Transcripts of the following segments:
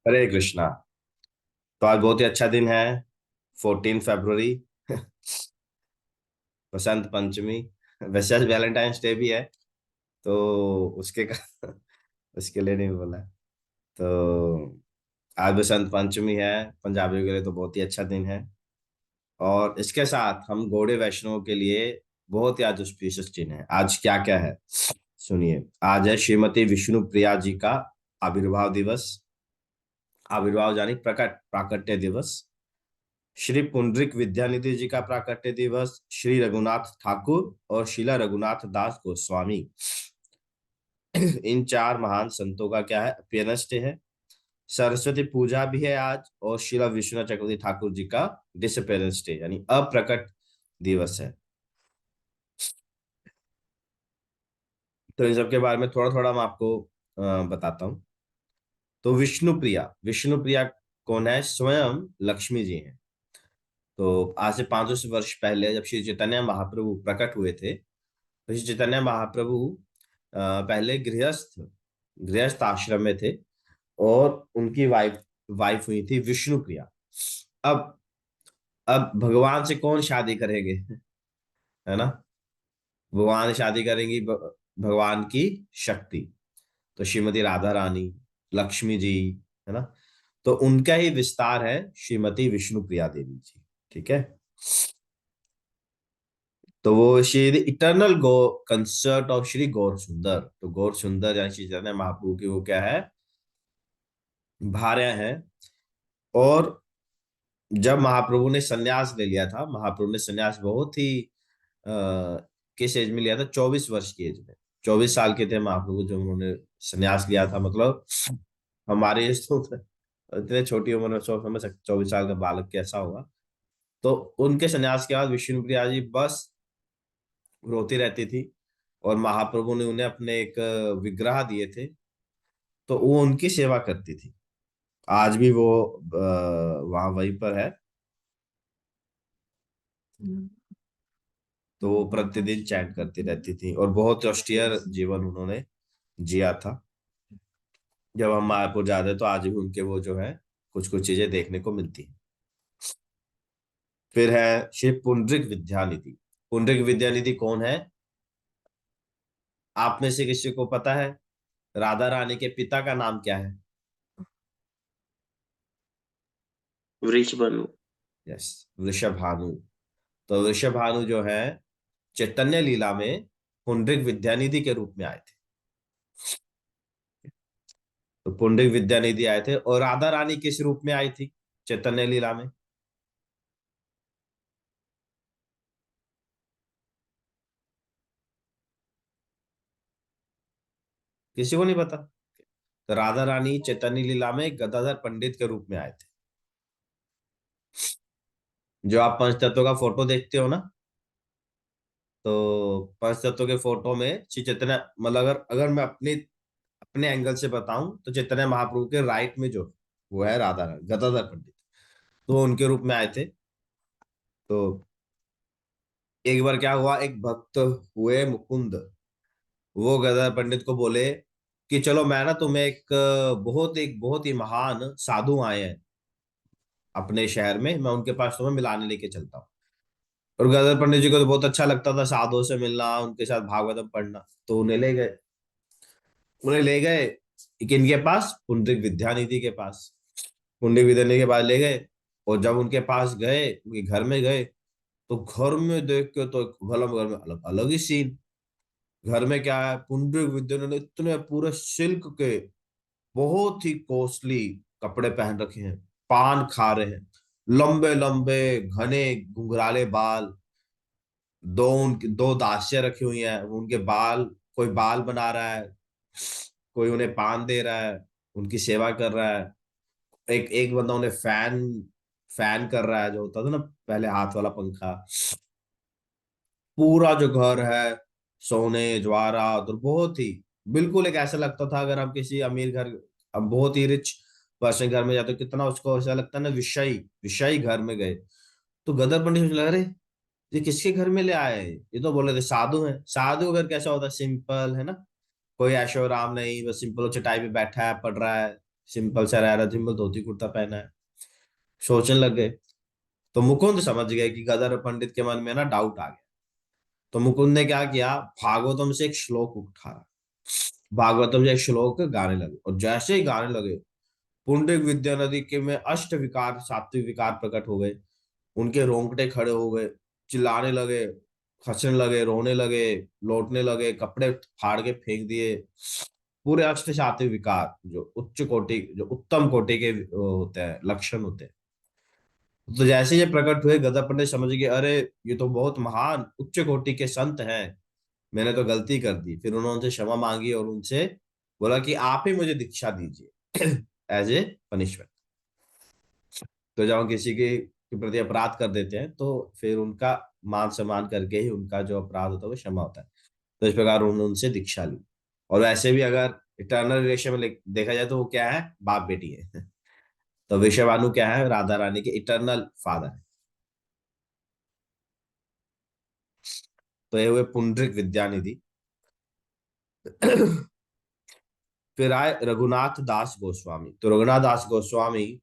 हरे कृष्णा। तो आज बहुत ही अच्छा दिन है। 14 फरवरी। बसंत पंचमी। वैसे आज वैलेंटाइंस डे भी है। तो उसके उसके लिए नहीं बोला। तो आज बसंत पंचमी है। पंजाबियों के लिए तो बहुत ही अच्छा दिन है। और इसके साथ हम गौड़े वैष्णव के लिए बहुत ही आज auspicious दिन है। आज क्या क्या है सुनिए। आज है श्रीमती विष्णु प्रिया जी का आविर्भाव दिवस। आविर्भाव यानी प्रकट प्राकट्य दिवस। श्री पुंडरिक विद्यानिधि जी का प्राकट्य दिवस। श्री रघुनाथ ठाकुर और शीला रघुनाथ दास गोस्वामी, इन चार महान संतों का क्या है, अपीयरेंस डे है। सरस्वती पूजा भी है आज। और शीला विश्वनाथ चक्रवर्ती ठाकुर जी का डिसअपेयरेंस डे यानी अप्रकट दिवस है। तो इन सब के बारे में थोड़ा थोड़ा मैं आपको बताता हूँ। तो विष्णु प्रिया कौन है? स्वयं लक्ष्मी जी हैं। तो आज से 500 वर्ष पहले जब श्री चैतन्य महाप्रभु प्रकट हुए थे, तो श्री चैतन्य महाप्रभु पहले गृहस्थ आश्रम में थे। और उनकी वाइफ वाइफ हुई थी विष्णु प्रिया। अब अब भगवान से कौन शादी करेंगे, है ना? भगवान से शादी करेंगी भगवान की शक्ति। तो श्रीमती राधा रानी, लक्ष्मी जी, है ना? तो उनका ही विस्तार है श्रीमती विष्णु प्रिया देवी जी। ठीक है। तो वो Shri eternal go concert of Shri Gaur Sundar. तो गौर सुंदर यानी श्री चैतन्य महाप्रभु की वो क्या है, भार्या है। और जब महाप्रभु ने संन्यास ले लिया था, महाप्रभु ने संन्यास बहुत ही आ, किस एज में लिया था? 24 वर्ष की एज में। 24 साल के थे महाप्रभु जब उन्होंने संन्यास लिया था। मतलब हमारे एज तो इतने छोटी उम्र में सोच समझ सकते 24 साल का बालक कैसा होगा। तो उनके संन्यास के बाद विष्णु प्रिया जी बस रोती रहती थी। और महाप्रभु ने उन्हें अपने एक विग्रह दिए थे। तो वो उनकी सेवा करती थी। आज भी वो वहां वहीं पर है। तो वो प्रतिदिन चैंट करती रहती थी और बहुत austere जीवन उन्होंने जिया था। जब हम मायापुर जाते तो आज भी उनके वो जो है कुछ कुछ चीजें देखने को मिलती हैं। फिर है श्री पुंडरिक विद्यानिधि। पुंडरिक विद्यानिधि कौन है? आप में से किसी को पता है राधा रानी के पिता का नाम क्या है? वृषभानु। यस, वृषभानु। तो वृषभानु जो है चैतन्य लीला में पुंडरिक विद्यानिधि के रूप में आए थे। तो पुंडरिक विद्यानिधि आए थे। और राधा रानी किस रूप में आई थी चैतन्य लीला में? किसी को नहीं पता? तो राधा रानी चैतन्य लीला में गदाधर पंडित के रूप में आए थे। जो आप पंचतत्व का फोटो देखते हो ना, तो पंचतत्व के फोटो में श्री चैतन्य, मतलब अगर अगर मैं अपने अपने एंगल से बताऊं तो चैतन्य महाप्रभु के राइट में जो वो है राधा रानी गदाधर पंडित, तो वो उनके रूप में आए थे। तो एक बार क्या हुआ, एक भक्त हुए मुकुंद, वो गदाधर पंडित को बोले कि चलो मैं ना तुम्हें एक बहुत ही महान साधु आए हैं अपने शहर में, मैं उनके पास तुम्हें मिलाने लेके चलता हूँ। और गदर पंडित जी को तो बहुत अच्छा लगता था साधुओं से मिलना, उनके साथ भागवतम पढ़ना। तो उन्हें ले गए किनके पास? पुंडरिक विद्यानिधि के पास। पुंडरिक विद्यानिधि के पास ले गए। और जब उनके पास गए, उनके घर में गए, तो घर में देख के तो घर में अलग अलग ही सीन। घर में क्या है, पुंडरिक विद्यानिधि ने इतने पूरे सिल्क के बहुत ही कॉस्टली कपड़े पहन रखे हैं, पान खा रहे हैं, लंबे लंबे घने घुंघराले बाल, उनकी दो दासियां रखी हुई हैं, उनके बाल, कोई बाल बना रहा है, कोई उन्हें पान दे रहा है, उनकी सेवा कर रहा है। एक एक बंदा उन्हें फैन फैन कर रहा है, जो होता था ना पहले हाथ वाला पंखा। पूरा जो घर है सोने जवाहरात, और बहुत ही बिल्कुल एक ऐसा लगता था अगर हम किसी अमीर घर, अब बहुत ही रिच पर्सन घर में जाते तो कितना उसको ऐसा लगता है ना, विषयी विषयी घर में गए। तो गदर पंडित सोचने लगा, अरे ये किसके घर में ले आए? ये तो बोले थे साधु हैं। साधु अगर कैसा होता है, सिंपल, है ना? कोई ऐशो आराम नहीं, बस सिंपल चटाई पे बैठा है पढ़ रहा है। सिंपल सा रह रहा, सिंपल धोती कुर्ता पहना है। सोचने लग गए। तो मुकुंद समझ गए कि गदर पंडित के मन में ना डाउट आ गया। तो मुकुंद ने क्या किया, भागवतम से एक श्लोक उठाया, भागवतम से एक श्लोक गाने लगे, और जैसे ही गाने लगे, पुंडरिक विद्या नदी के में अष्ट विकार, सात्विक विकार प्रकट हो गए। उनके रोंगटे खड़े हो गए, चिल्लाने लगे, हंसने लगे, रोने लगे, लौटने लगे, कपड़े फाड़ के फेंक दिए। पूरे अष्ट सात्विक विकार, जो उच्च कोटि, जो उत्तम कोटि के होते हैं, लक्षण होते हैं। तो जैसे ये प्रकट हुए, गदर पंडित समझ गए, अरे ये तो बहुत महान उच्च कोटि के संत हैं, मैंने तो गलती कर दी। फिर उन्होंने उनसे क्षमा मांगी और उनसे बोला कि आप ही मुझे दीक्षा दीजिए एज ए पनिशमेंट। तो जब हम किसी के प्रति अपराध कर देते हैं, तो फिर उनका मान सम्मान करके ही उनका जो अपराध होता है वो क्षमा होता है। तो इस प्रकार उन्होंने उनसे दीक्षा ली। और वैसे भी अगर इटर्नल रिलेशन में देखा जाए तो वो क्या है, बाप बेटी है। तो विषयवानु क्या है, राधा रानी के इटर्नल फादर है। तो ये हुए पुंडरिक विद्यानिधि। फिर आए रघुनाथ दास गोस्वामी। तो रघुनाथ दास गोस्वामी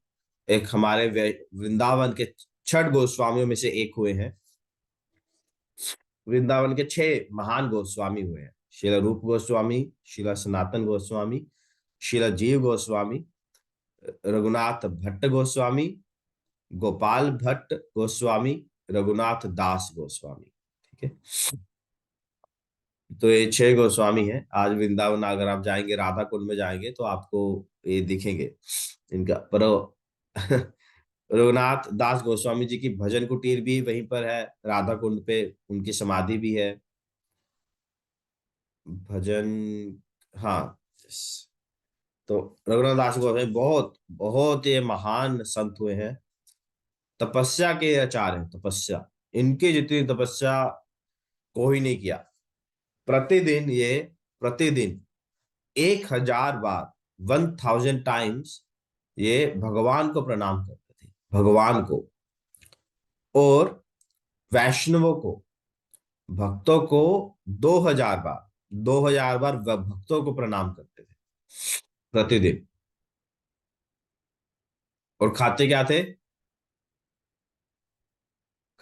एक हमारे वृंदावन के छठ गोस्वामियों में से एक हुए हैं। वृंदावन के 6 महान गोस्वामी हुए हैं, शिला रूप गोस्वामी, शिला सनातन गोस्वामी, शिला जीव गोस्वामी, रघुनाथ भट्ट गोस्वामी, गोपाल भट्ट गोस्वामी, रघुनाथ दास गोस्वामी। ठीक है। तो ये 6 गोस्वामी हैं। आज वृंदावन अगर आप जाएंगे, राधा कुंड में जाएंगे, तो आपको ये दिखेंगे इनका। पर रघुनाथ दास गोस्वामी जी की भजन कुटीर भी वहीं पर है, राधा कुंड पे उनकी समाधि भी है। भजन, हाँ। तो रघुनाथ दास गोस्वामी बहुत बहुत ये महान संत हुए हैं, तपस्या के आचार्य हैं, तपस्या। इनकी जितनी तपस्या कोई नहीं किया। प्रतिदिन ये, प्रतिदिन 1000 बार, 1000 टाइम्स ये भगवान को प्रणाम करते थे, भगवान को। और वैष्णवों को, भक्तों को 2000 बार, 2000 बार भक्तों को प्रणाम करते थे प्रतिदिन। और खाते क्या थे,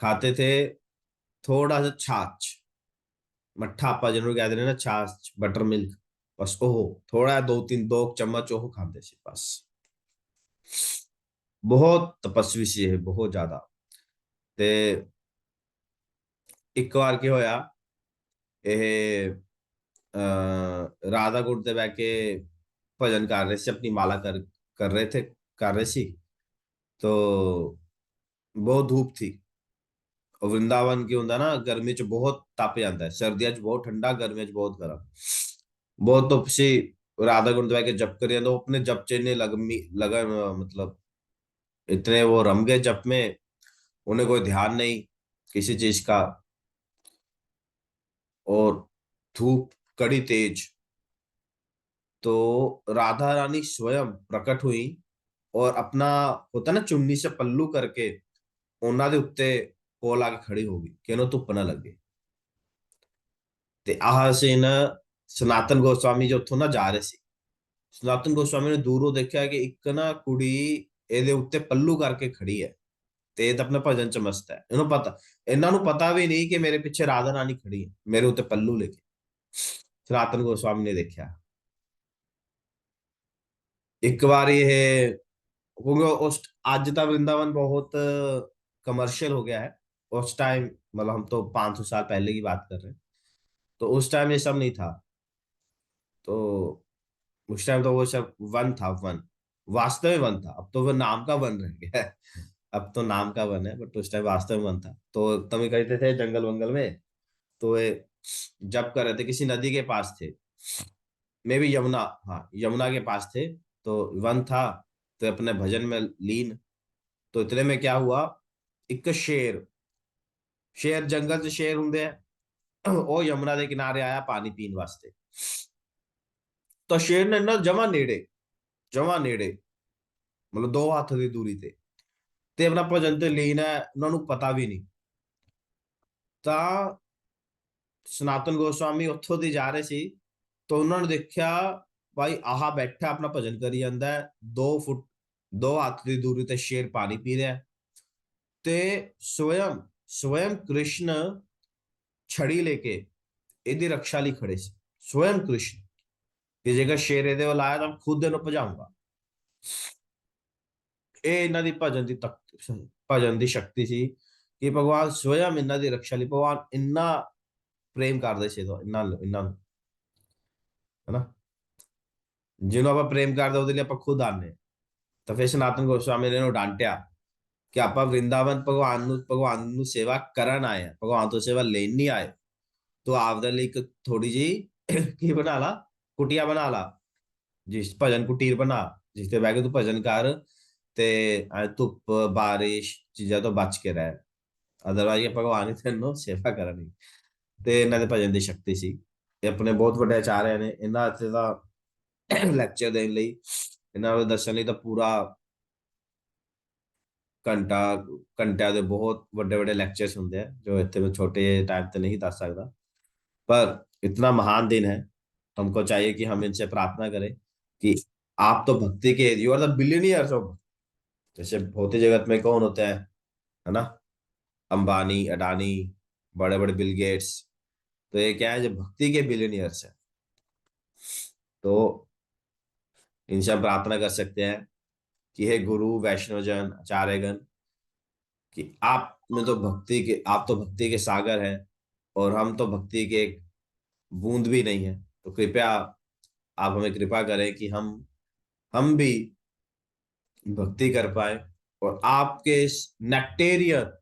खाते थे थोड़ा सा छाछ, मट्ठा आपा जिन्होंने कहते हैं ना, छाछ, बटर मिल्क, बस ओहो, थोड़ा 2 3 2 चम्मच ओहो खाते थे बस। बहुत तपस्वी सी है, बहुत ज्यादा। ते एक बार की होया, ਇਹ राधा कुंड ते बह के भजन कर रहे थे, अपनी माला कर कर रहे थे, कर रहे सी। तो बहुत धूप थी। और वृंदावन की होंगे ना, गर्मी च बहुत तप जाता है, सर्दियों च बहुत ठंडा, गर्मियों च बहुत गर्म। बहुत धुप सी। राधा कुंड ते बह के जप करिए, तो अपने जप च इन्ने लगन, मतलब इतने वो रम गए जप में, उन्हें कोई ध्यान नहीं किसी चीज का। और धूप कड़ी तेज। तो राधा रानी स्वयं प्रकट हुई, और अपना होता ना चुन्नी से पल्लू करके ਉਹਨਾਂ ਦੇ ਉੱਤੇ ਕੋਲ ਆ ਕੇ ਖੜੀ ਹੋ ਗਈ ਕਿ ਇਹਨੂੰ ਧੁੱਪ ਨਾ ਲੱਗੇ। ਤੇ ਆਹ ਸੀਨ ਸਨਾਤਨ ਗੋਸਵਾਮੀ ਜੀ ਉੱਥੋਂ ਨਾ ਜਾ ਰਹੇ ਸੀ। ਸਨਾਤਨ ਗੋਸਵਾਮੀ ਨੇ ਦੂਰੋਂ ਦੇਖਿਆ ਕਿ ਇੱਕ ਨਾ ਕੁੜੀ ਇਹਦੇ ਉੱਤੇ ਪੱਲੂ ਕਰਕੇ ਖੜੀ ਹੈ, ਤੇ ਇਹ ਤਾਂ ਆਪਣੇ ਭਜਨ ਚ ਮਸਤ ਹੈ। ਇਹਨੂੰ ਪਤਾ, ਇਹਨਾਂ ਨੂੰ ਪਤਾ ਵੀ ਨਹੀਂ ਕਿ ਮੇਰੇ ਪਿੱਛੇ ਰਾਧਾ ਰਾਣੀ ਖੜੀ ਹੈ ਮੇਰੇ ਉੱਤੇ ਪੱਲੂ ਲੈ ਕੇ। ਸਨਾਤਨ ਗੋਸਵਾਮੀ ਨੇ ਦੇਖਿਆ। ਇੱਕ ਵਾਰ ਇਹ, क्योंकि उस आज तक वृंदावन बहुत कमर्शियल हो गया है। उस टाइम, मतलब हम तो 500 साल पहले की बात कर रहे हैं, तो उस टाइम ये सब नहीं था। तो उस टाइम तो वो सब वन था, वन, वास्तव में वन था। अब तो वो नाम का वन रह गया है। अब तो नाम का वन है, बट उस टाइम वास्तव में वन था। तो तभी कहते थे जंगल वंगल में। तो ये जब कर रहे थे, किसी नदी के पास थे, मे भी यमुना, हाँ यमुना के पास थे। तो वन था, तो अपने भजन में लीन। तो इतने में क्या हुआ, एक शेर, शेर जंगल च शेर हुंदे है, ਉਹ ਯਮੁਨਾ ਦੇ ਕਿਨਾਰੇ ਆਇਆ ਪਾਣੀ ਪੀਣ ਵਾਸਤੇ। ਤਾਂ ਸ਼ੇਰ ਨੇ ਨਾ ਜਮਾ ਨੇੜੇ, ਜਮਾ ਨੇੜੇ, ਮਤਲਬ 2 ਹੱਥ ਦੀ ਦੂਰੀ ਤੇ ਆਪਣਾ ਭਜਨ ਤੇ ਲੀਨ ਹੈ, ਉਹਨਾਂ ਨੂੰ ਪਤਾ ਵੀ ਨਹੀਂ। ਤਾਂ ਸਨਾਤਨ ਗੋਸਵਾਮੀ ਉੱਥੋਂ ਦੀ ਜਾ ਰਹੇ ਸੀ, ਤਾਂ ਉਹਨਾਂ ਨੇ ਦੇਖਿਆ भाई आहा बैठा अपना भजन करी ਜਾਂਦਾ है, 2 फुट 2 हाथ की दूरी ते शेर पानी पी रहा है, ते स्वयं स्वयं कृष्ण छड़ी लेके ਇਹਦੀ ਰੱਖਿਆ ਲਈ ਖੜੇ ਸੀ, स्वयं कृष्ण ਕਿ ਜੇਕਰ ਸ਼ੇਰ ਇਹਦੇ ਵੱਲ ਆਇਆ ਤਾਂ ਮੈਂ ਖੁਦ ਇਹਨੂੰ ਭਜਾਊਂਗਾ। ਇਹ ਇਹਨਾਂ ਦੀ ਭਜਨ ਦੀ ਸ਼ਕਤੀ ਸੀ ਕਿ ਭਗਵਾਨ ਸਵयं ਇਹਨਾਂ ਦੀ ਰੱਖਿਆ ਲਈ, ਭਗਵਾਨ ਇੰਨਾ ਪ੍ਰੇਮ ਕਰਦੇ ਸੀ ਇਹਨਾਂ ਨੂੰ, ਹਨਾ। ਜਿਹਨੂੰ ਆਪਾਂ ਪ੍ਰੇਮ ਕਰਦੇ ਉਹਦੇ ਲਈ ਆਪਾਂ ਖੁਦ ਆਨੇ ਹਾਂ। ਤਾਂ ਫਿਰ ਸਨਾਤਨ ਗੋਸਵਾਮੀ ਨੇ ਇਹਨੂੰ ਡਾਂਟਿਆ ਕਿ ਆਪਾਂ ਵਰਿੰਦਾਵਨ ਭਗਵਾਨ ਨੂੰ ਸੇਵਾ ਕਰਨ ਆਏ ਆ, ਭਗਵਾਨ ਤੋਂ ਸੇਵਾ ਲੈਣ ਨਹੀਂ ਆਏ। ਤੂੰ ਆਪਦੇ ਲਈ ਇੱਕ ਥੋੜੀ ਜਿਹੀ ਕੀ ਬਣਾ ਲਾ, ਕੁਟੀਆ ਬਣਾ ਲਾ, ਜਿਸ ਭਜਨ ਕੁਟੀਰ ਬਣਾ, ਜਿਸ ਤੇ ਬਹਿ ਕੇ ਤੂੰ ਭਜਨ ਕਰ, ਤੇ ਧੁੱਪ ਬਾਰਿਸ਼ ਚੀਜ਼ਾਂ ਤੋਂ ਬਚ ਕੇ ਰਹਿ, ਅਦਰਵਾਈਜ਼ ਭਗਵਾਨ ਹੀ ਤੈਨੂੰ ਸੇਵਾ ਕਰਨੀ। ਤੇ ਇਹਨਾਂ ਦੇ ਭਜਨ ਦੀ ਸ਼ਕਤੀ ਸੀ। ਇਹ ਆਪਣੇ ਬਹੁਤ ਵੱਡੇ ਆਚਾਰਿਆ ਨੇ, ਇਹਨਾਂ ਤੇ ਤਾਂ ਲੈਕਚਰ ਦੇਣ ਲਈ, ਇਹਨਾਂ ਨੂੰ ਦੱਸਣ ਲਈ ਤਾਂ ਪੂਰਾ ਘੰਟਾ ਘੰਟਿਆਂ ਦੇ ਬਹੁਤ ਵੱਡੇ ਵੱਡੇ ਲੈक्चर्स ਹੁੰਦੇ ਆ, जो इतने में छोटे टाइम पे नहीं दस सकता। पर इतना महान दिन है, हमको चाहिए कि हम इनसे प्रार्थना करें कि आप तो भक्ति के, you are the billionaires of, जैसे भौतिक जगत में कौन होता है ना, अंबानी अडानी, बड़े बड़े बिल गेट्स। तो ये क्या है, जो भक्ति के बिलियनियर्स है, तो इनसे हम प्रार्थना कर सकते हैं कि हे गुरु वैष्णवजन आचार्यगण, कि आप तो भक्ति के सागर हैं, और हम तो भक्ति के एक बूंद भी नहीं है। तो कृपया आप हमें कृपा करें कि हम भी भक्ति कर पाए, और आपके इस नेक्टेरियन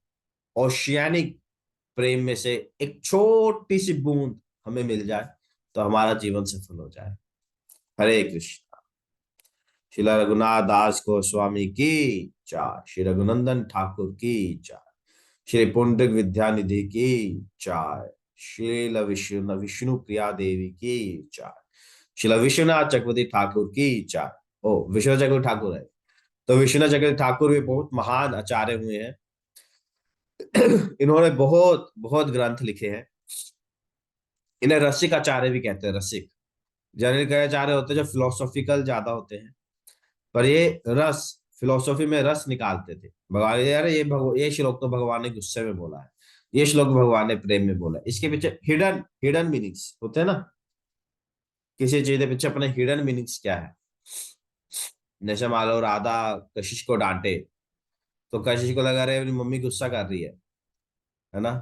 ओशियानिक प्रेम में से एक छोटी सी बूंद हमें मिल जाए, तो हमारा जीवन सफल हो जाए। हरे कृष्ण। श्री रघुनाथ दास गोस्वामी की जय, श्री रघुनंदन ठाकुर की जय, श्री पुंडरिक विद्यानिधि की जय, श्रील विष्णु प्रिया देवी की जय, श्री विश्वनाथ चक्रवर्ती ठाकुर की जय। ओ विश्वनाथ चक्रवर्ती ठाकुर है, तो विश्वनाथ चक्रवर्ती ठाकुर भी बहुत महान आचार्य हुए हैं। इन्होंने बहुत बहुत ग्रंथ लिखे हैं। इन्हें रसिक आचार्य भी कहते हैं, रसिक। जनरल कई आचार्य होते हैं जो फिलोसॉफिकल ज्यादा होते हैं, पर ये रस, फिलोसॉफी में रस निकालते थे। भगवान यार ये श्लोक तो भगवान ने गुस्से में बोला है, ये श्लोक भगवान ने प्रेम में बोला है, इसके पीछे हिडन हिडन मीनिंग्स होते हैं ना, किसी चीज के पीछे अपने हिडन मीनिंग्स क्या है। जैसे मान लो राधा कशिश को डांटे, तो कशिश को लगा रहे अपनी मम्मी गुस्सा कर रही है ना,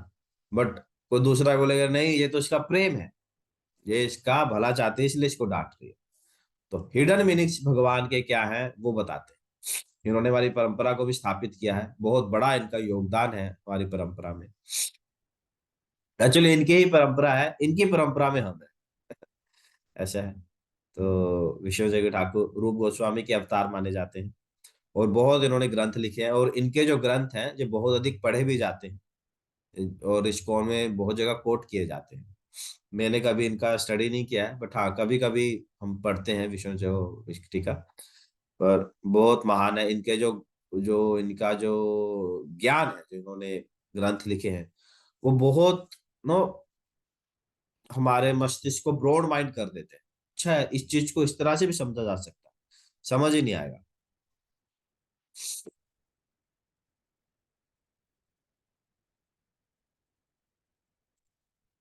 बट कोई दूसरा को लगा नहीं ये तो इसका प्रेम है, ये इसका भला चाहती है इसलिए इसको डांट रही है। तो हिडन मीनिंग्स भगवान के क्या है वो बताते हैं। इन्होंने हमारी परंपरा को भी स्थापित किया है, बहुत बड़ा इनका योगदान है हमारी परंपरा में। एक्चुअली इनकी ही परंपरा है, इनकी परंपरा में हम है, ऐसा है। तो विश्व जगत ठाकुर रूप गोस्वामी के अवतार माने जाते हैं, और बहुत इन्होंने ग्रंथ लिखे हैं, और इनके जो ग्रंथ हैं जो बहुत अधिक पढ़े भी जाते हैं, और इस्कॉन में बहुत जगह कोट किए जाते हैं। मैंने कभी इनका स्टडी नहीं किया है, बट हाँ कभी कभी हम पढ़ते हैं विष्णु जो टीका। पर बहुत महान है इनके जो जो इनका जो ज्ञान है, जो इन्होंने ग्रंथ लिखे हैं, वो बहुत नो हमारे मस्तिष्क को ब्रॉड माइंड कर देते हैं। अच्छा है, इस चीज को इस तरह से भी समझा जा सकता है, समझ ही नहीं आएगा।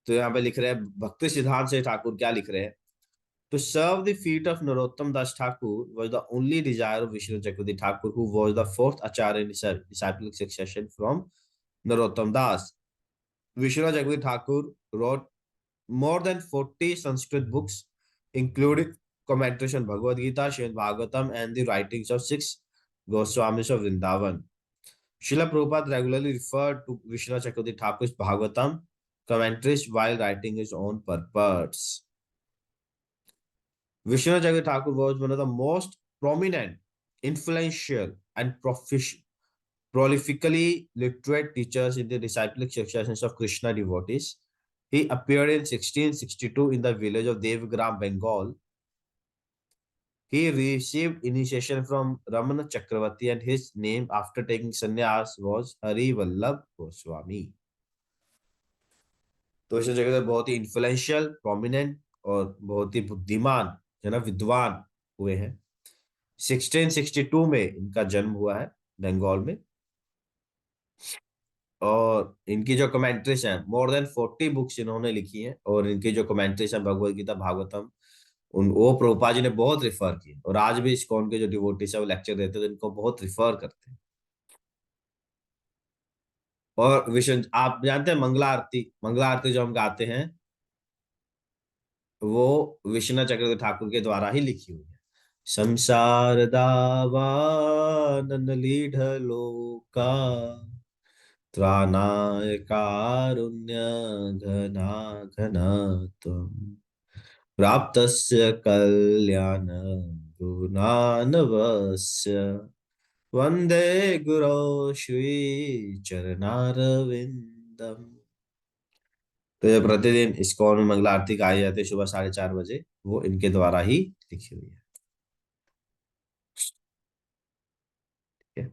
तो यहाँ पे लिख रहे हैं भक्ति सिद्धांत से ठाकुर क्या लिख रहे हैं। To serve the feet of Narottam Das Thakur was the only desire of Vishnu Chakravarti Thakur, who was the fourth Acharya in his disciplic succession from Narottam Das. Vishnu Chakravarti Thakur wrote more than 40 Sanskrit books, including commentaries on Bhagavad Gita, Srimad Bhagavatam, and the writings of 6 Goswamis of Vrindavan. Srila Prabhupada regularly referred to Vishnu Chakravarti Thakur's Bhagavatam commentaries while writing his own purports. Vishnu Jagad Thakur was one of the most prominent, influential, and prolifically literate teachers in the disciplic successions of Krishna devotees. He appeared in 1662 in the village of Devgram, Bengal. He received initiation from Ramana Chakravarti, and his name after taking sannyas was Hari Vallabh Goswami. तो विष्णु जगत बहुत ही influential, prominent और बहुत ही बुद्धिमान जो ना विद्वान हुए हैं। 1662 में इनका जन्म हुआ है बंगाल में। और इनकी जो कमेंट्रीज हैं, मोर देन 40 बुक्स इन्होंने लिखी हैं, और इनकी जो कमेंट्रीज हैं भगवत गीता भागवतम, उन वो प्रभुपाद जी ने बहुत रिफर किए, और आज भी इस्कॉन के जो डिवोटीज है वो लेक्चर देते हैं तो इनको बहुत रिफर करते हैं। और विष्णु, आप जानते हैं मंगला आरती, मंगला आरती जो हम गाते हैं, वो विश्वनाथ चक्रवर्ती ठाकुर के द्वारा ही लिखी हुई है। संसार दावानन लीढ़ लोका, त्राणाय कारुण्य घना घना त्वम्, प्राप्तस्य कल्याण गुणानवस्य, वंदे गुरो श्री चरणारविंदम। तो ये प्रतिदिन इस्कॉन में मंगला आरती गाई जाती है सुबह 4:30 बजे, वो इनके द्वारा ही लिखी हुई है। ठीक है।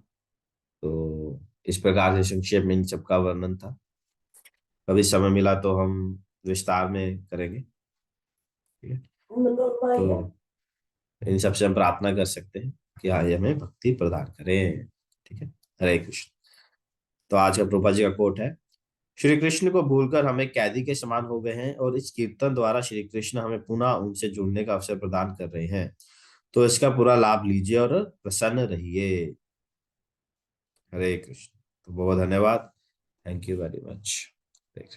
तो इस प्रकार से संक्षेप में इन सबका वर्णन था। कभी समय मिला तो हम विस्तार में करेंगे। ठीक है। तो इन सबसे हम प्रार्थना कर सकते हैं कि आज हमें भक्ति प्रदान करें। ठीक है। हरे कृष्ण। तो आज का प्रभुपाद जी का कोट है, श्री कृष्ण को भूलकर हमें कैदी के समान हो गए हैं, और इस कीर्तन द्वारा श्री कृष्ण हमें पुनः उनसे जुड़ने का अवसर प्रदान कर रहे हैं। तो इसका पूरा लाभ लीजिए और प्रसन्न रहिए। हरे कृष्ण। तो बहुत धन्यवाद। Thank you very much.